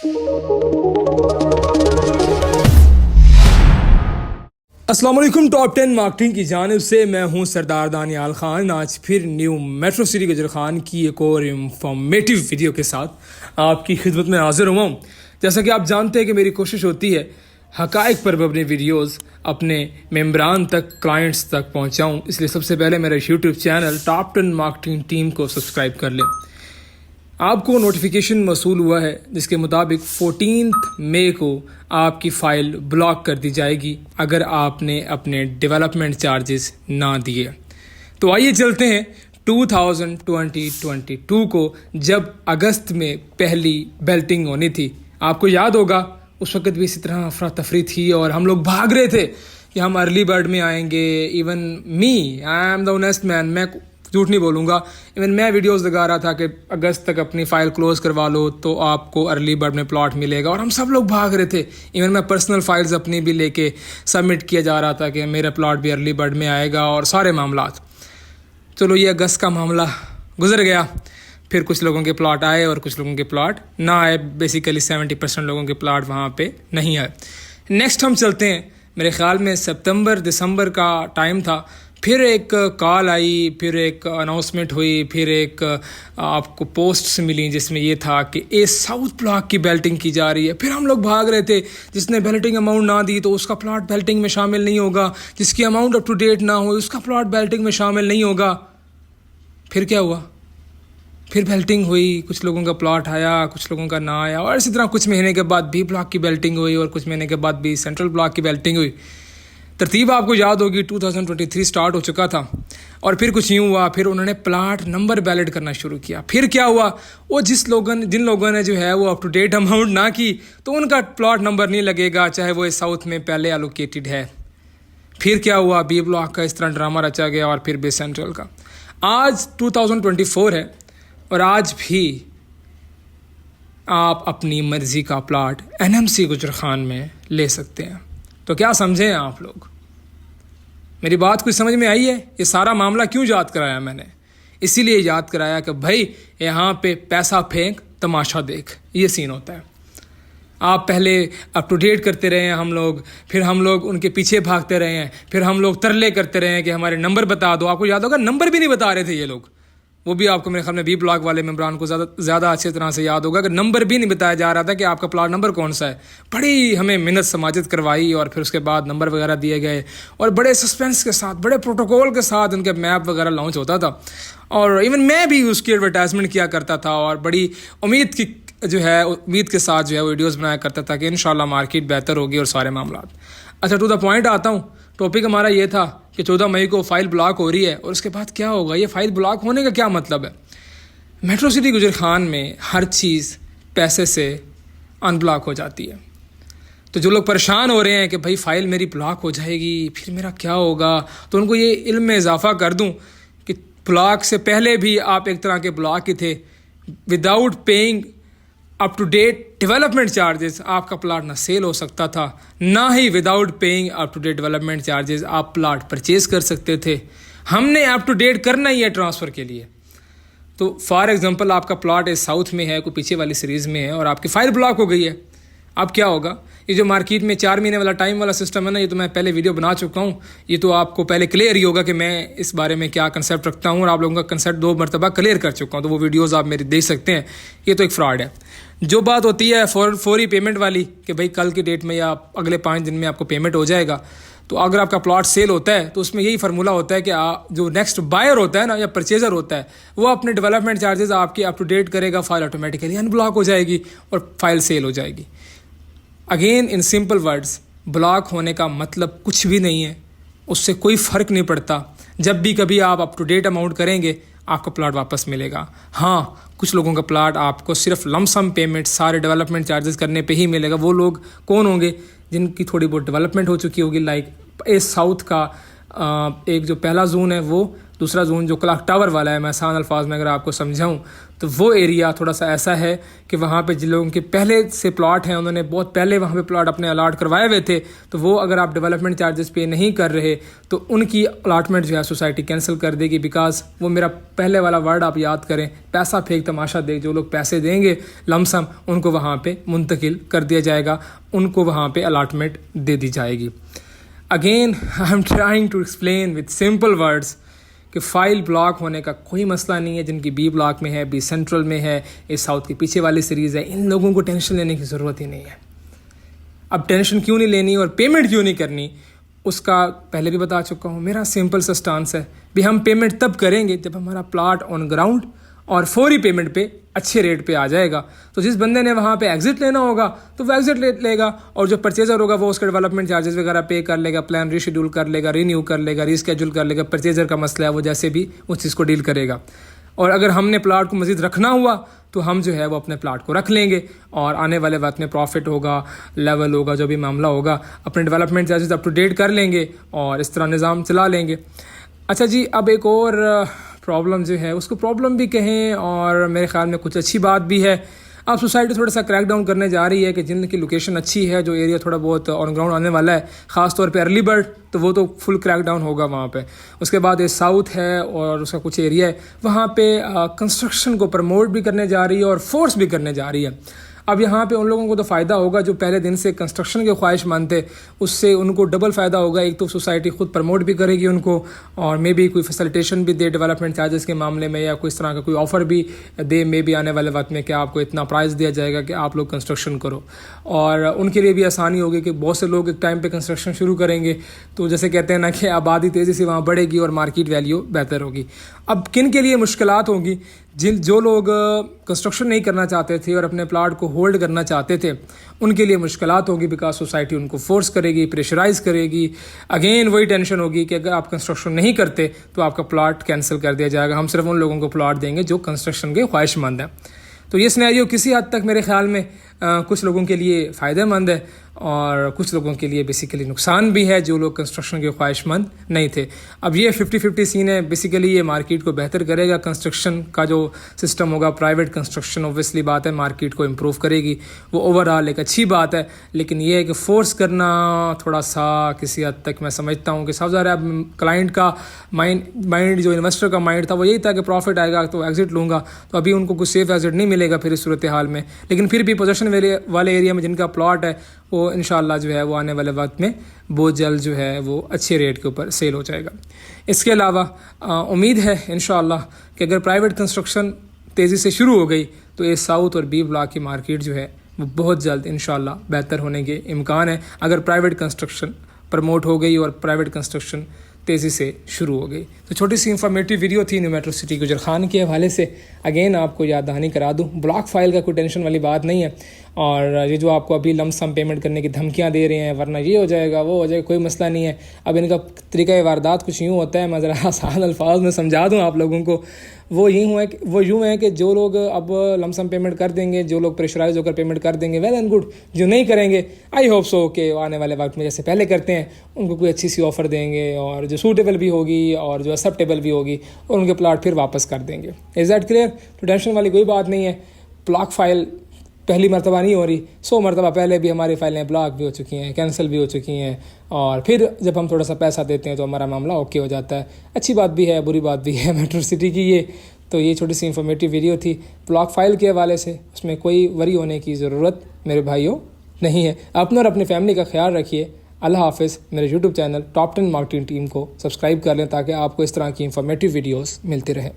अस्सलाम वालेकुम। Top 10 marketing की जानिब से मैं हूं सरदार दानियाल खान। आज फिर न्यू मेट्रो सिटी गुजर खान की एक और इंफॉर्मेटिव वीडियो के साथ आपकी खिदमत में हाजिर हुआ हूं। जैसा कि आप जानते हैं कि मेरी कोशिश होती है हकाइक पर अपने वीडियोस अपने मेम्बरान तक, क्लाइंट्स तक पहुंचाऊं। इसलिए सबसे पहले मेरा YouTube channel top 10 marketing team को सब्सक्राइब कर लें। आपको नोटिफिकेशन मौसूल हुआ है जिसके मुताबिक 14 मई को आपकी फ़ाइल ब्लॉक कर दी जाएगी अगर आपने अपने डेवलपमेंट चार्जेस ना दिए। तो आइए चलते हैं 2022 को, जब अगस्त में पहली बेल्टिंग होनी थी। आपको याद होगा उस वक्त भी इसी तरह अफरा तफरी थी और हम लोग भाग रहे थे कि हम अर्ली बर्ड में आएंगे। Even me, I am the honest man, मैं झूठ नहीं बोलूँगा, इवन मैं वीडियोस लगा रहा था कि अगस्त तक अपनी फ़ाइल क्लोज करवा लो तो आपको अर्ली बर्ड में प्लॉट मिलेगा, और हम सब लोग भाग रहे थे। इवन मैं पर्सनल फाइल्स अपनी भी लेके सबमिट किया जा रहा था कि मेरा प्लॉट भी अर्ली बर्ड में आएगा और सारे मामलात। चलो ये अगस्त का मामला गुजर गया, फिर कुछ लोगों के प्लॉट आए और कुछ लोगों के प्लॉट ना आए। बेसिकली 70% लोगों के प्लॉट वहाँ पे नहीं आए। नेक्स्ट हम चलते हैं, मेरे ख्याल में सितंबर दिसंबर का टाइम था। फिर एक कॉल आई, फिर एक अनाउंसमेंट हुई, फिर एक आपको पोस्ट्स मिली जिसमें ये था कि ए साउथ ब्लॉक की बेल्टिंग की जा रही है। फिर हम लोग भाग रहे थे, जिसने बेल्टिंग अमाउंट ना दी तो उसका प्लॉट बेल्टिंग में शामिल नहीं होगा, जिसकी अमाउंट अप टू डेट ना हो उसका प्लॉट बेल्टिंग में शामिल नहीं होगा। फिर क्या हुआ? फिर बेल्टिंग हुई, कुछ लोगों का प्लॉट आया, कुछ लोगों का ना आया, और इसी तरह कुछ महीने के बाद बी ब्लॉक की बेल्टिंग हुई और कुछ महीने के बाद भी सेंट्रल ब्लॉक की बेल्टिंग हुई। तरतीब आपको याद होगी, 2023 स्टार्ट हो चुका था और फिर कुछ यूँ हुआ, फिर उन्होंने प्लाट नंबर बैलेट करना शुरू किया। फिर क्या हुआ, वो जिन लोगों ने जो है वो अप टू डेट अमाउंट ना की तो उनका प्लॉट नंबर नहीं लगेगा, चाहे वो साउथ में पहले एलोकेटेड है। फिर क्या हुआ, बी ब्लॉक का इस तरह ड्रामा रचा गया और फिर बी सेंट्रल का। आज 2024 है और आज भी आप अपनी मर्जी का प्लॉट NMC गुजर खान में ले सकते हैं। तो क्या समझें आप लोग? मेरी बात कुछ समझ में आई है? ये सारा मामला क्यों याद कराया मैंने? इसीलिए याद कराया कि भाई यहाँ पे पैसा फेंक तमाशा देख, ये सीन होता है। आप पहले अप टू डेट करते रहे हैं हम लोग, फिर हम लोग उनके पीछे भागते रहे हैं, फिर हम लोग तरले करते रहे हैं कि हमारे नंबर बता दो। आपको याद होगा नंबर भी नहीं बता रहे थे ये लोग। वो भी आपको मेरे ख्याल में बी ब्लॉक वाले मेम्बरान को ज़्यादा अच्छी तरह से याद होगा कि नंबर भी नहीं बताया जा रहा था कि आपका प्लॉट नंबर कौन सा है। बड़ी हमें मिन्नत समाजत करवाई और फिर उसके बाद नंबर वगैरह दिए गए और बड़े सस्पेंस के साथ, बड़े प्रोटोकॉल के साथ उनके मैप वगैरह लॉन्च होता था। और इवन मैं भी उसकी एडवर्टाइजमेंट किया करता था और बड़ी उम्मीद के साथ जो है वीडियोज़ बनाया करता था कि इंशाल्लाह मार्केट बेहतर होगी और सारे मामला। अच्छा, टू द पॉइंट आता हूँ। टॉपिक हमारा ये था कि 14 मई को फ़ाइल ब्लॉक हो रही है और उसके बाद क्या होगा। ये फ़ाइल ब्लॉक होने का क्या मतलब है? मेट्रो सिटी गुजर खान में हर चीज़ पैसे से अनब्लॉक हो जाती है। तो जो लोग परेशान हो रहे हैं कि भाई फ़ाइल मेरी ब्लॉक हो जाएगी, फिर मेरा क्या होगा, तो उनको ये इल्म में इजाफा कर दूं कि ब्लॉक से पहले भी आप एक तरह के ब्लॉक ही थे। Without paying up to date development charges आपका प्लाट ना सेल हो सकता था, ना ही without paying up to date development charges आप प्लाट परचेज कर सकते थे। हमने अप टू डेट करना ही है ट्रांसफ़र के लिए। तो फॉर एग्जांपल आपका प्लॉट है साउथ में है, कोई पीछे वाली सीरीज़ में है और आपकी फ़ाइल ब्लॉक हो गई है। अब क्या होगा? ये जो मार्केट में 4 महीने वाला टाइम वाला सिस्टम है ना, ये तो मैं पहले वीडियो बना चुका हूँ। ये तो आपको पहले क्लियर ही होगा कि मैं इस बारे में क्या कंसेप्ट रखता हूँ और आप लोगों का कंसेप्ट 2 मरतबा क्लियर कर चुका हूँ, तो वो वीडियोज़ आप मेरे देख सकते हैं। ये तो एक फ्रॉड है। जो बात होती है फौरी पेमेंट वाली कि भाई कल की डेट में या अगले 5 दिन में आपको पेमेंट हो जाएगा, तो अगर आपका प्लॉट सेल होता है तो उसमें यही फार्मूला होता है कि जो नेक्स्ट बायर होता है ना या परचेजर होता है, वो अपने डेवलपमेंट चार्जेस आपके अप टू डेट करेगा, फाइल ऑटोमेटिकली अनब्लॉक हो जाएगी और फाइल सेल हो जाएगी। Again in simple words, block होने का मतलब कुछ भी नहीं है, उससे कोई फ़र्क नहीं पड़ता। जब भी कभी आप अप टू डेट अमाउंट करेंगे आपका प्लॉट वापस मिलेगा। हाँ, कुछ लोगों का प्लॉट आपको सिर्फ लमसम पेमेंट सारे डेवलपमेंट चार्जेस करने पे ही मिलेगा। वो लोग कौन होंगे? जिनकी थोड़ी बहुत डेवलपमेंट हो चुकी होगी, लाइक साउथ का एक जो पहला जोन है वो, दूसरा जोन जो क्लॉक टावर वाला है, मैं आसान अल्फाज में अगर आपको समझाऊँ तो वो एरिया थोड़ा सा ऐसा है कि वहाँ पे जिन लोगों के पहले से प्लॉट हैं, उन्होंने बहुत पहले वहाँ पे प्लॉट अपने अलाट करवाए हुए थे, तो वो अगर आप डेवलपमेंट चार्जेस पे नहीं कर रहे तो उनकी अलाटमेंट जो है सोसाइटी कैंसिल कर देगी। बिकॉज वो मेरा पहले वाला वर्ड आप याद करें, पैसा फेंक तमाशा देख, जो लोग पैसे देंगे लमसम उनको वहाँ पे मुंतकिल कर दिया जाएगा, उनको वहाँ पे अलाटमेंट दे दी जाएगी। Again I am trying to explain with simple words कि फाइल ब्लॉक होने का कोई मसला नहीं है। जिनकी बी ब्लॉक में है, बी सेंट्रल में है, इस साउथ के पीछे वाली सीरीज़ है, इन लोगों को टेंशन लेने की ज़रूरत ही नहीं है। अब टेंशन क्यों नहीं लेनी और पेमेंट क्यों नहीं करनी, उसका पहले भी बता चुका हूँ। मेरा सिंपल सा स्टांस है भी हम पेमेंट तब करेंगे जब हमारा प्लॉट ऑन ग्राउंड और फौरी पेमेंट पे अच्छे रेट पे आ जाएगा। तो जिस बंदे ने वहाँ पे एग्जिट लेना होगा तो वो एग्जिट ले लेगा, और जो परचेजर होगा वो उसके डेवलपमेंट चार्जेस वगैरह पे कर लेगा, प्लान रीशेड्यूल कर लेगा, रीन्यू कर लेगा, रीस्केड्यूल कर लेगा। परचेजर का मसला है, वो जैसे भी उस चीज़ को डील करेगा। और अगर हमने प्लाट को मज़ीद रखना हुआ तो हम जो है वो अपने प्लाट को रख लेंगे और आने वाले वक्त में प्रॉफिट होगा, लेवल होगा, जो भी मामला होगा, अपने development charges up to date कर लेंगे और इस तरह निज़ाम चला लेंगे। अच्छा जी, अब एक और प्रॉब्लम जो है, उसको प्रॉब्लम भी कहें और मेरे ख्याल में कुछ अच्छी बात भी है। अब सोसाइटी थोड़ा सा क्रैक डाउन करने जा रही है कि जिनकी लोकेशन अच्छी है, जो एरिया थोड़ा बहुत ऑन ग्राउंड आने वाला है, ख़ास तौर पे अर्ली बर्ड, तो वो तो फुल क्रैक डाउन होगा वहाँ पे। उसके बाद ये साउथ है और उसका कुछ एरिया है, वहाँ पे कंस्ट्रक्शन को प्रमोट भी करने जा रही है और फोर्स भी करने जा रही है। अब यहाँ पे उन लोगों को तो फ़ायदा होगा जो पहले दिन से कंस्ट्रक्शन के ख्वाहिशमंद थे, उससे उनको डबल फ़ायदा होगा। एक तो सोसाइटी खुद प्रमोट भी करेगी उनको, और मे बी कोई फैसिलिटेशन भी दे डेवलपमेंट चार्जेस के मामले में, या कोई इस तरह का कोई ऑफ़र भी दे मे बी आने वाले वक्त में कि आपको इतना प्राइस दिया जाएगा कि आप लोग कंस्ट्रक्शन करो। और उनके लिए भी आसानी होगी कि बहुत से लोग एक टाइम पर कंस्ट्रक्शन शुरू करेंगे, तो जैसे कहते हैं ना कि आबादी तेज़ी से वहाँ बढ़ेगी और मार्केट वैल्यू बेहतर होगी। अब किन के लिए मुश्किलात होंगी? जो लोग कंस्ट्रक्शन नहीं करना चाहते थे और अपने प्लाट को होल्ड करना चाहते थे, उनके लिए मुश्किलात होगी, बिकॉज सोसाइटी उनको फोर्स करेगी, प्रेशराइज करेगी। अगेन वही टेंशन होगी कि अगर आप कंस्ट्रक्शन नहीं करते तो आपका प्लाट कैंसिल कर दिया जाएगा, हम सिर्फ उन लोगों को प्लाट देंगे जो कंस्ट्रक्शन के ख्वाहिशमंद हैं। तो ये सिनेरियो किसी हद तक मेरे ख्याल में कुछ लोगों के लिए फ़ायदेमंद है और कुछ लोगों के लिए बेसिकली नुकसान भी है, जो लोग कंस्ट्रक्शन के ख्वाहिशमंद नहीं थे। अब ये 50-50 सीन है। बेसिकली ये मार्केट को बेहतर करेगा, कंस्ट्रक्शन का जो सिस्टम होगा, प्राइवेट कंस्ट्रक्शन ऑब्वियसली बात है मार्केट को इम्प्रूव करेगी, वो ओवरऑल एक अच्छी बात है। लेकिन ये है कि फोर्स करना थोड़ा सा किसी हद तक मैं समझता हूँ कि सब ज़्यादा क्लाइंट का माइंड जो इन्वेस्टर का माइंड था वो यही था कि प्रॉफिट आएगा तो एग्जिट लूँगा, तो अभी उनको कुछ सेफ एग्जिट नहीं मिलेगा फिर इस सूरत हाल में। लेकिन फिर भी पोजीशन वाले एरिया में जिनका प्लॉट है वो इंशाल्लाह जो है वो आने वाले वक्त में बहुत जल्द जो है वो अच्छे रेट के ऊपर सेल हो जाएगा। इसके अलावा उम्मीद है इंशाल्लाह कि अगर प्राइवेट कंस्ट्रक्शन तेज़ी से शुरू हो गई तो ये साउथ और बी ब्लॉक की मार्केट जो है वो बहुत जल्द इंशाल्लाह बेहतर होने के इम्कान है, अगर प्राइवेट कंस्ट्रक्शन प्रमोट हो गई और प्राइवेट कंस्ट्रक्शन तेज़ी से शुरू हो गई। तो छोटी सी इंफॉर्मेटिव वीडियो थी न्यू मेट्रो सिटी गुजर खान के हवाले से। अगेन आपको याद दहानी करा दूँ, ब्लॉक फाइल का कोई टेंशन वाली बात नहीं है, और ये जो आपको अभी लमसम पेमेंट करने की धमकियां दे रहे हैं, वरना ये हो जाएगा वो हो जाएगा, कोई मसला नहीं है। अब इनका तरीका वारदात कुछ यूँ होता है, मैं ज़रा आसान अल्फाज में समझा दूँ आप लोगों को। वो यूँ है कि जो लोग अब लमसम पेमेंट कर देंगे, जो लोग प्रेशराइज होकर पेमेंट कर देंगे, वेल एंड गुड। जो नहीं करेंगे आई होप सो कि आने वाले वक्त में जैसे पहले करते हैं उनको कोई अच्छी सी ऑफ़र देंगे और जो सूटेबल भी होगी और जो एक्सेप्टेबल भी होगी, और उनके प्लाट फिर वापस कर देंगे। Is that clear? तो टेंशन वाली कोई बात नहीं है। ब्लॉक फाइल पहली मरतबा नहीं हो रही, 100 मरतबा पहले भी हमारी फाइलें ब्लॉक भी हो चुकी हैं, कैंसिल भी हो चुकी हैं, और फिर जब हम थोड़ा सा पैसा देते हैं तो हमारा मामला ओके हो जाता है। अच्छी बात भी है, बुरी बात भी है मेट्रो सिटी की ये। तो ये छोटी सी इंफॉर्मेटिव वीडियो थी ब्लॉक फाइल के हवाले से, उसमें कोई वरी होने की ज़रूरत मेरे भाइयों नहीं है। अपना और अपनी फैमिली का ख्याल रखिए। अल्लाह हाफ़िज़। मेरे YouTube channel top 10 marketing team को सब्सक्राइब कर लें ताकि आपको इस तरह की इंफॉर्मेटिव वीडियोस मिलती रहें।